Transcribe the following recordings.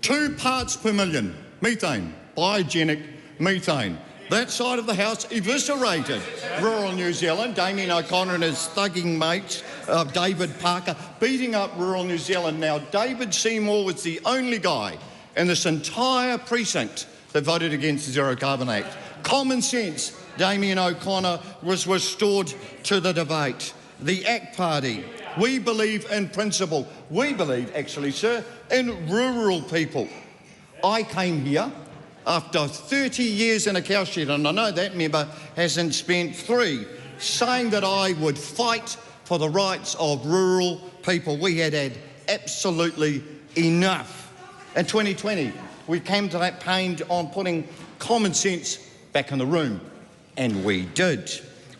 2 parts per million methane, biogenic methane. That side of the House eviscerated rural New Zealand. Damien O'Connor and his thugging mates, David Parker, beating up rural New Zealand. Now, David Seymour was the only guy in this entire precinct that voted against the Zero Carbon Act. Common sense, Damien O'Connor, was restored to the debate. The ACT Party, we believe in principle. We believe, actually, sir, in rural people. I came here after 30 years in a cowshed, and I know that member hasn't spent 3, saying that I would fight for the rights of rural people. We had absolutely enough. In 2020, we campaigned on putting common sense back in the room, and we did.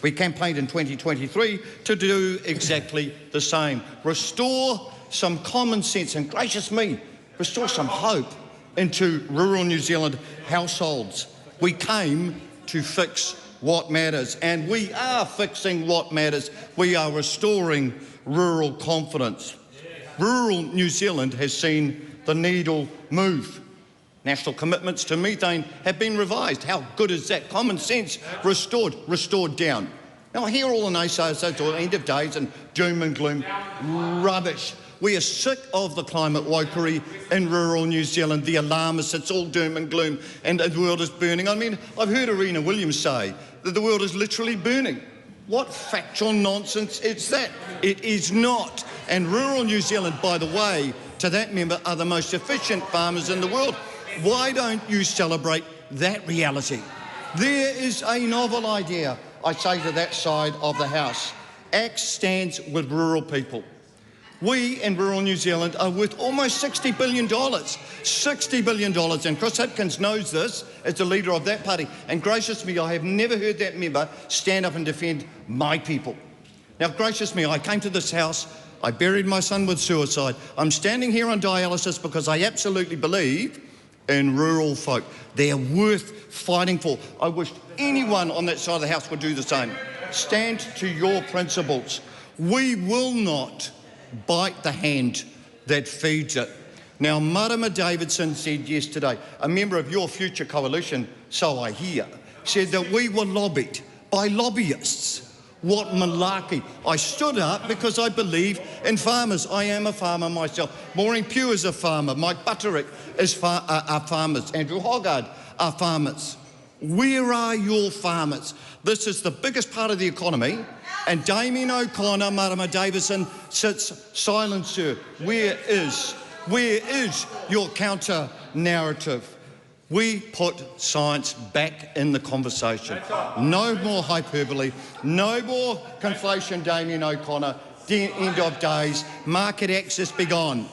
We campaigned in 2023 to do exactly the same. Restore some common sense, and gracious me, restore some hope into rural New Zealand households. We came to fix what matters, and we are fixing what matters. We are restoring rural confidence. Rural New Zealand has seen the needle move. National commitments to methane have been revised. How good is that? Common sense restored down. Now I hear all the naysayers at the end of days and doom and gloom. Rubbish. We are sick of the climate wokery in rural New Zealand, the alarmists. It's all doom and gloom and the world is burning. I mean, I've heard Arena Williams say that the world is literally burning. What factual nonsense is that? It is not. And rural New Zealand, by the way, to that member, are the most efficient farmers in the world. Why don't you celebrate that reality? There is a novel idea, I say to that side of the House. ACT stands with rural people. We in rural New Zealand are worth almost $60 billion. $60 billion. And Chris Hipkins knows this as the leader of that party. And gracious me, I have never heard that member stand up and defend my people. Now, gracious me, I came to this House, I buried my son with suicide. I'm standing here on dialysis because I absolutely believe in rural folk. They're worth fighting for. I wish anyone on that side of the House would do the same. Stand to your principles. We will not bite the hand that feeds it. Now, Marama Davidson said yesterday, a member of your future coalition, so I hear, said that we were lobbied by lobbyists. What malarkey. I stood up because I believe in farmers. I am a farmer myself. Maureen Pugh is a farmer. Mike Butterick are farmers. Andrew Hoggard are farmers. Where are your farmers? This is the biggest part of the economy, and Damien O'Connor, Marama Davidson, sits silent, sir. Where is your counter-narrative? We put science back in the conversation. No more hyperbole, no more conflation, Damien O'Connor. End of days, market access be gone.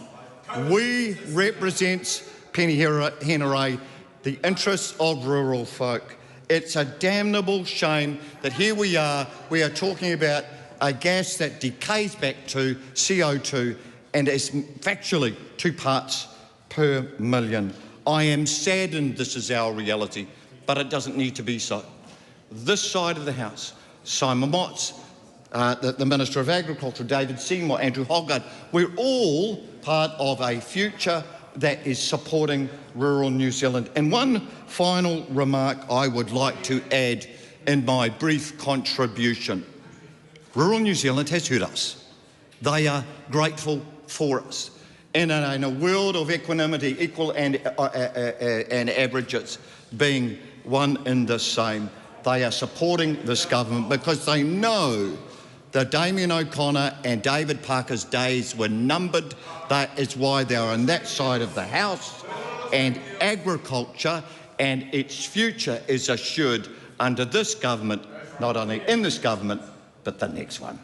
We represent Penny Henare, the interests of rural folk. It's a damnable shame that here we are talking about a gas that decays back to CO2 and is factually 2 parts per million. I am saddened this is our reality, but it doesn't need to be so. This side of the House, Simon Watts, the Minister of Agriculture, David Seymour, Andrew Hoggard, we're all part of a future that is supporting rural New Zealand. And one final remark I would like to add in my brief contribution. Rural New Zealand has hurt us. They are grateful for us. And in a world of equanimity, equal and averages being one and the same, they are supporting this government because they know that Damien O'Connor and David Parker's days were numbered. That is why they are on that side of the House. And agriculture and its future is assured under this government, not only in this government, but the next one.